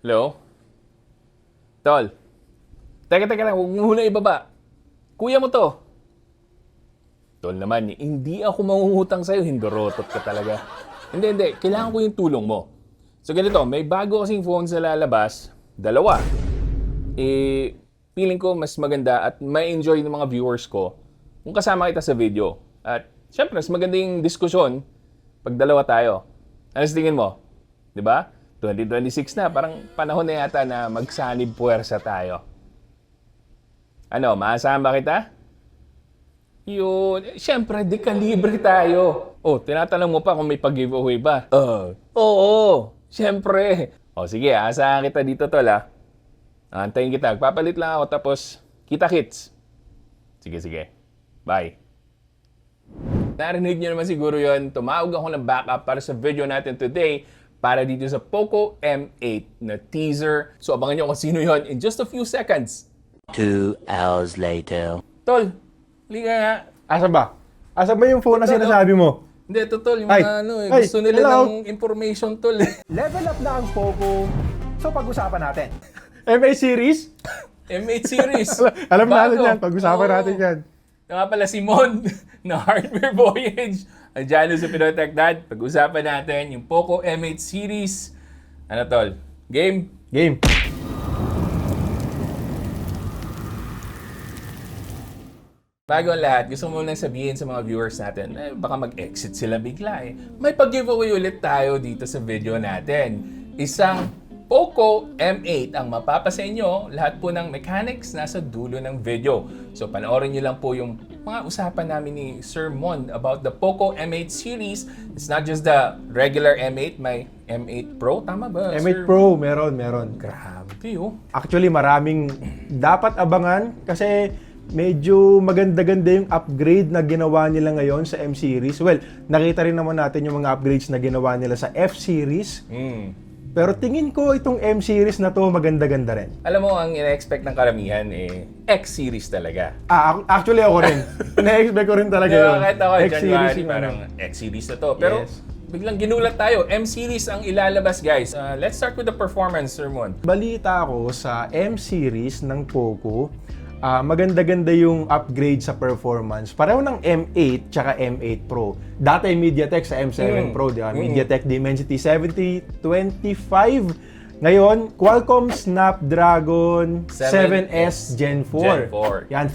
Hello? Tol. Teka lang, huwag mo muna ibaba. Kuya mo to. Tol naman, hindi ako mangungutang sa'yo. Hindorotot ka talaga. Hindi. Kailangan ko yung tulong mo. So ganito, may bago kasing phone sa lalabas. Dalawa. Feeling ko mas maganda at may enjoy ng mga viewers ko kung kasama kita sa video. At syempre, mas maganda yung diskusyon pag dalawa tayo. Ano sa tingin mo? 'Di ba? 2026 na, parang panahon na yata na magsanib puwersa tayo. Ano, maasahan ba kita? Yun. Siyempre, di kalibre tayo. Oh, tinatanong mo pa kung may pag-giveaway ba? Oo. Siyempre. O sige, asahan kita dito, tol, ha? Antayin kita. Papalit lang ako, tapos kita-kits. Sige. Bye. Narinig niyo naman siguro yon. Tumawag ako ng backup para sa video natin today para dito sa Poco M8 na teaser. So abangan niyo kung sino yon in just a few seconds. 2 hours later. Tol, liga nga. Asa ba? Asa ba yung phone na sinasabi mo? Hindi, ito tol, yung Ay, mga ay, gusto nila hello. ng information tol. Level up na ang Poco. So pag-usapan natin. MA series? M8 series. Alam natin Bago. yan. Pag-usapan Oo. natin yan. Ito nga pala si Mon na Hardware Voyage. Andiyan sa Pinoy Tech Dad. Pag-usapan natin yung Poco M8 series. Ano tol? Game? Game. Bago ang lahat, gusto mo nang sabihin sa mga viewers natin, baka mag-exit sila bigla eh. May pag-giveaway ulit tayo dito sa video natin. Isang Poco M8 ang mapapasa inyo. Lahat po ng mechanics nasa dulo ng video. So panoorin nyo lang po yung mga usapan namin ni Sir Mon about the Poco M8 series. It's not just the regular M8, may M8 Pro. Tama ba, Sir? M8 Pro, meron. Grabe oh. Actually, maraming dapat abangan kasi medyo maganda-ganda yung upgrade na ginawa nila ngayon sa M series. Well, nakita rin naman natin yung mga upgrades na ginawa nila sa F series. Pero tingin ko itong M series na to maganda-ganda rin. Alam mo, ang ina-expect ng karamihan X series talaga. Actually ako rin. Na-expect ko rin talaga Di ba, yun. kahit ako, January, yung parang ano. X series na to. Pero Yes. biglang ginulat tayo. M series ang ilalabas, guys. Let's start with the performance, Sir Mon. Balita ko sa M series ng Poco, maganda-ganda yung upgrade sa performance. Pareho ng M8 tsaka M8 Pro. Dati MediaTek sa M7 Pro, di ba? MediaTek Dimensity 7025. Ngayon, Qualcomm Snapdragon 7S Gen 4. Gen 4. Yan,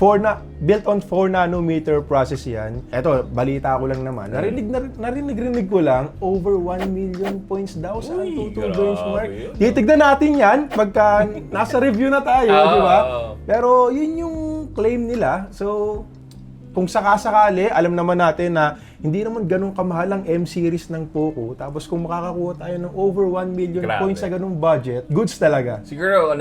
built on 4 nanometer process yan. Eto, balita ko lang naman. Narinig ko lang, over 1 million points daw sa Uy, Antutu grabe benchmark. yun. Titignan natin yan pagka nasa review na tayo, di ba? Oo. Pero yun yung claim nila. So, kung sakasakali, alam naman natin na hindi naman ganun kamahal ang M series ng Poco. Tapos kung makakakuha tayo ng over 1 million Grabe. points sa ganung budget, goods talaga. Siguro,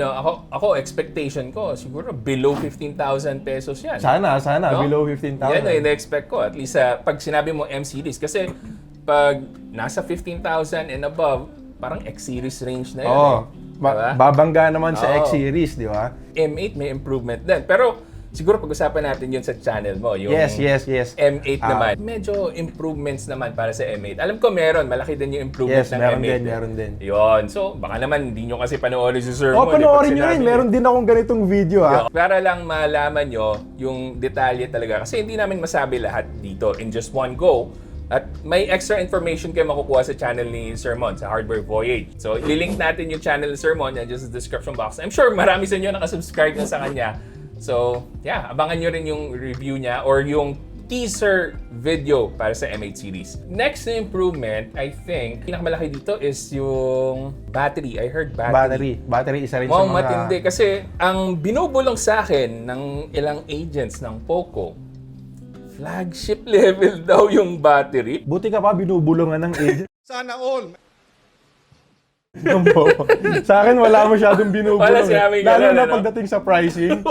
ako expectation ko, siguro below 15,000 pesos yan. Sana, No? below 15,000. Yan ang ina-expect ko. At least pag sinabi mo M series. Kasi pag nasa 15,000 and above, parang X series range na yun. Oo. Diba? Babangga naman sa Oo. X series, di ba? M8 may improvement din. Pero siguro pag-usapan natin yun sa channel mo. Yung Yes. M8 naman. Medyo improvements naman para sa M8. Alam ko meron. Malaki din yung improvement Yes, ng meron M8. din, meron din. Yun. So, baka naman hindi nyo kasi panoorin si Sir Mon. Panoorin nyo rin. Meron din akong ganitong video, ha? Para lang malaman nyo yung detalye talaga. Kasi hindi namin masabi lahat dito in just one go. At may extra information kayo makukuha sa channel ni Sir Mon, sa Hardware Voyage. So, ililink natin yung channel ni Sir Mon, yan just sa description box. I'm sure marami sa inyo nakasubscribe na sa kanya. So, yeah, abangan nyo rin yung review niya or yung teaser video para sa M8 series. Next na improvement, I think, pinakamalaki dito is yung battery. I heard battery. Battery isa rin sa Wow, mga... matindi. Kasi ang binubulong sa akin ng ilang agents ng Poco, flagship level daw yung battery. Buti ka pa, binubulungan ng agent. Sana all. Sa akin, wala masyadong binubulong. Wala sinabing Lalo ganun, na ano? pagdating sa pricing.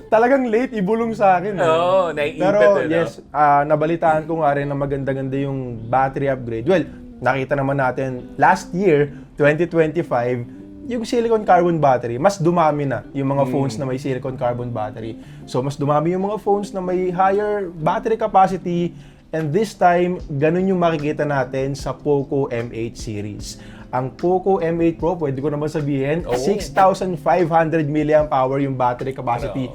Talagang late ibulong sa akin. Oo, naiipit. Pero no? yes, nabalitaan ko nga rin na maganda-ganda yung battery upgrade. Well, nakita naman natin last year, 2025, yung silicon carbon battery, mas dumami na yung mga phones na may silicon carbon battery. So, mas dumami yung mga phones na may higher battery capacity And this time, ganun yung makikita natin sa Poco M8 series. Ang Poco M8 Pro, pwede ko naman sabihin, 6,500 mAh yung battery capacity.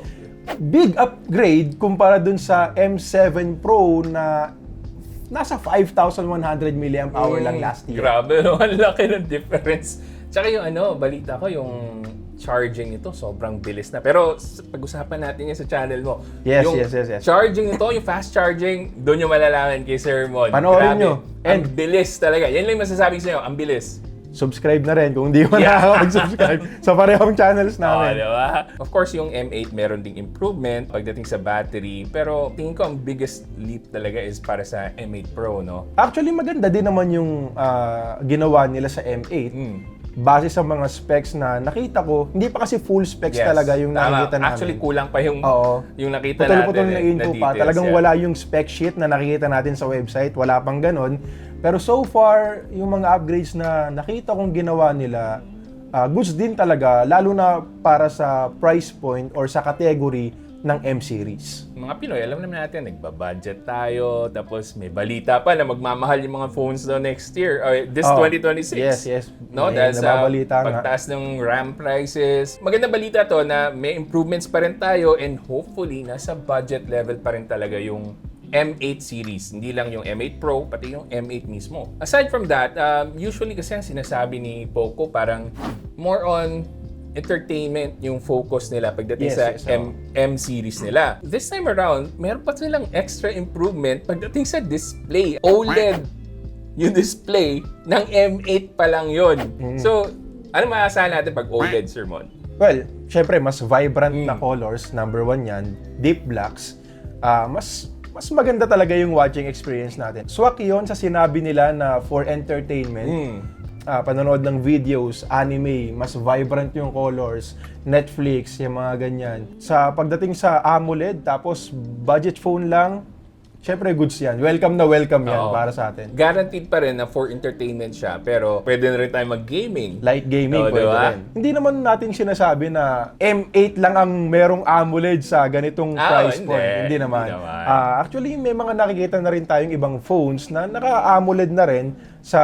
Big upgrade kumpara dun sa M7 Pro na nasa 5,100 mAh lang last year. Grabe, no? Ang laki ng difference. Tsaka yung balita ko, yung charging nito, sobrang bilis na. Pero pag-usapan natin yan sa channel mo. Yes, yung yes. charging nito, yung fast charging, doon yung malalaman kay Sir Mon. Panoorin Grabe. nyo. Ang bilis talaga. Yan lang yung masasabi sa'yo, ang bilis. Subscribe na rin kung hindi mo nakaka-subscribe sa parehong channels namin. Diba? Of course, yung M8 meron ding improvement pagdating sa battery. Pero tingin ko ang biggest leap talaga is para sa M8 Pro, no? Actually, maganda din naman yung ginawa nila sa M8. Base sa mga specs na nakita ko, hindi pa kasi full specs talaga yung nakikita namin. Actually, kulang pa yung nakita Putol-putol natin. na info pa. details, Talagang wala yung spec sheet na nakikita natin sa website. Wala pang ganun. Pero so far, yung mga upgrades na nakita kong ginawa nila, goods din talaga, lalo na para sa price point or sa category ng M-series. Mga Pinoy, alam naman natin, nagbabudget tayo, tapos may balita pa na magmamahal yung mga phones daw next year, or this 2026. Yes. No, May dahil sa nababalita nga. pagtaas ng RAM prices. Maganda balita to na may improvements pa rin tayo and hopefully nasa budget level pa rin talaga yung M8 series. Hindi lang yung M8 Pro, pati yung M8 mismo. Aside from that, usually kasi ang sinasabi ni Poco parang more on entertainment yung focus nila pagdating sa M series nila. This time around, meron pa silang extra improvement pagdating sa display. OLED yung display ng M8 pa lang yun. So, ano maasahan natin pag OLED, Sir Mon? Well, syempre, mas vibrant na colors. Number one yan. Deep blacks. Mas maganda talaga yung watching experience natin. Swak yun sa sinabi nila na for entertainment. Panonood ng videos, anime, mas vibrant yung colors, Netflix, yung mga ganyan. Sa pagdating sa AMOLED, tapos budget phone lang, syempre goods yan. Welcome yan para sa atin. Guaranteed pa rin na for entertainment siya, pero pwede na rin tayo mag-gaming. Light gaming, pwede diba? rin. Hindi naman natin sinasabi na M8 lang ang merong AMOLED sa ganitong price point. Hindi naman. Actually, may mga nakikita na rin tayong ibang phones na naka-AMOLED na rin sa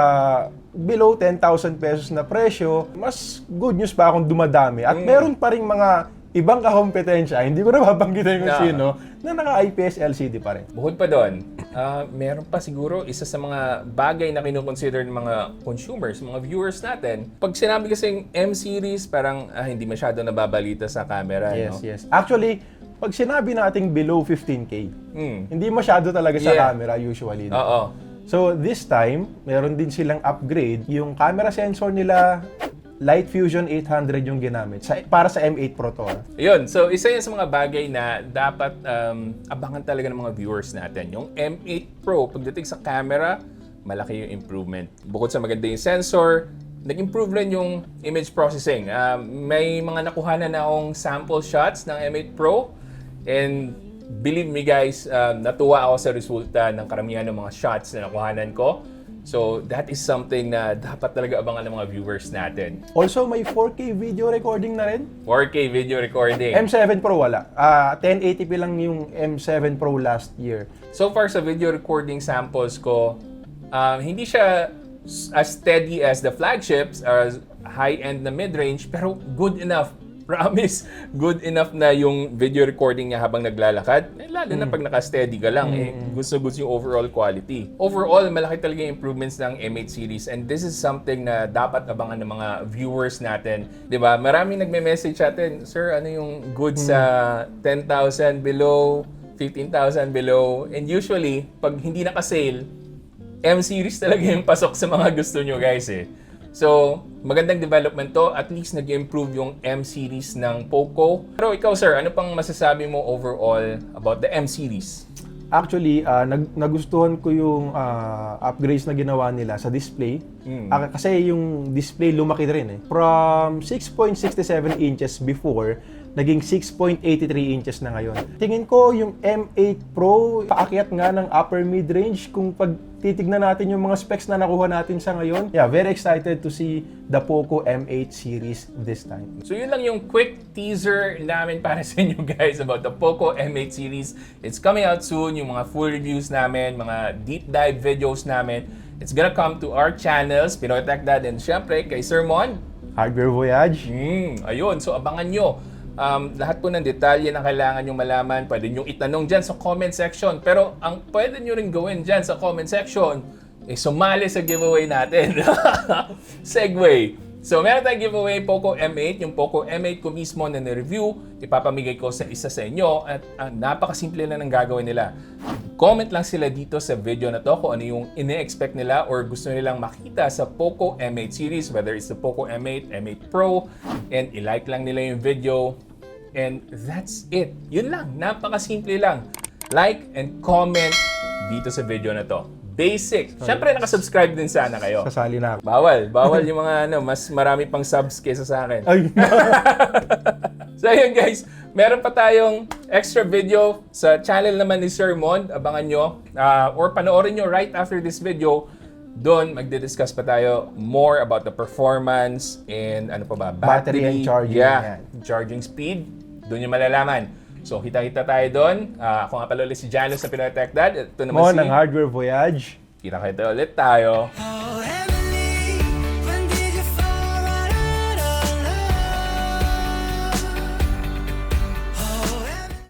below 10,000 pesos na presyo. Mas good news pa kung dumadami. At meron pa rin mga ibang kakompetensya, hindi ko na babanggitin kung sino, na naka-IPS LCD pa rin. Bukod pa doon, meron pa siguro isa sa mga bagay na kinukonsider ng mga consumers, mga viewers natin. Pag sinabi kasing M-series, parang hindi masyado nababalita sa camera. Yes. Actually, pag sinabi nating below 15K, hindi masyado talaga sa camera usually. Oo. So this time, meron din silang upgrade. Yung camera sensor nila, Light Fusion 800 yung ginamit para sa M8 Pro to. Yun. So, isa yan sa mga bagay na dapat abangan talaga ng mga viewers natin. Yung M8 Pro, pagdating sa camera, malaki yung improvement. Bukod sa maganda yung sensor, nag-improve rin yung image processing. May mga nakuhanan na akong sample shots ng M8 Pro and believe me guys, natuwa ako sa resulta ng karamihan ng mga shots na nakuhanan ko. So, that is something na dapat talaga abangan ng mga viewers natin. Also, may 4K video recording na rin. 4K video recording. M7 Pro wala. 1080p lang yung M7 Pro last year. So far sa video recording samples ko, hindi siya as steady as the flagships, as high-end na mid-range, pero good enough. Promise, good enough na yung video recording niya habang naglalakad. Lalo na pag naka-steady ka lang, gusto-gusto yung overall quality. Overall, malaki talaga yung improvements ng M8 series and this is something na dapat abangan ng mga viewers natin. 'Di ba? Maraming nagme-message sa atin, "Sir, ano yung good sa 10,000 below, 15,000 below?" And usually, pag hindi naka-sale, M series talaga yung pasok sa mga gusto nyo guys eh. So, magandang development to. At least nag-improve yung M series ng Poco. Pero ikaw sir, ano pang masasabi mo overall about the M series? Actually, nagustuhan ko yung upgrades na ginawa nila sa display. Kasi yung display lumaki rin eh. From 6.67 inches before, naging 6.83 inches na ngayon. Tingin ko yung M8 Pro, paakyat nga ng upper mid-range kung pag titignan natin yung mga specs na nakuha natin sa ngayon. Yeah, very excited to see the Poco M8 series this time. So yun lang yung quick teaser namin para sa inyo guys about the Poco M8 series. It's coming out soon, yung mga full reviews namin, mga deep dive videos namin. It's gonna come to our channels, Pinoy Tech Dad, and syempre kay Sir Mon. Hardware Voyage. Ayun, so abangan nyo. Lahat po ng detalye na kailangan nyo malaman, pwede nyo itanong dyan sa comment section. Pero ang pwede nyo rin gawin dyan sa comment section, sumali sa giveaway natin. Segway. So meron tayong giveaway, Poco M8. Yung Poco M8 ko mismo na nireview, ipapamigay ko sa isa sa inyo. At napakasimple lang ng gagawin nila. Comment lang sila dito sa video na to kung ano yung ine-expect nila or gusto nilang makita sa Poco M8 series, whether it's the Poco M8, M8 Pro, and i-like lang nila yung video. And that's it. Yun lang. Napakasimple lang. Like and comment dito sa video na to. Basic. Siyempre, nakasubscribe din sana kayo. Sasali na ako. Bawal yung mga mas marami pang subs kaysa sa akin. Ay, So ayun guys, meron pa tayong extra video sa channel naman ni Sir Mon. Abangan nyo. Or panoorin nyo right after this video. Doon, magdi-discuss pa tayo more about the performance and ano pa ba? Battery and charging. Yeah, Yan. charging speed. Doon yung malalaman. So, kita-kita tayo doon. Ako nga pala ulit si Jano sa Pinoy Tech Dad. Ito naman Mon si... ng Hardware Voyage. Kita-kita ulit tayo.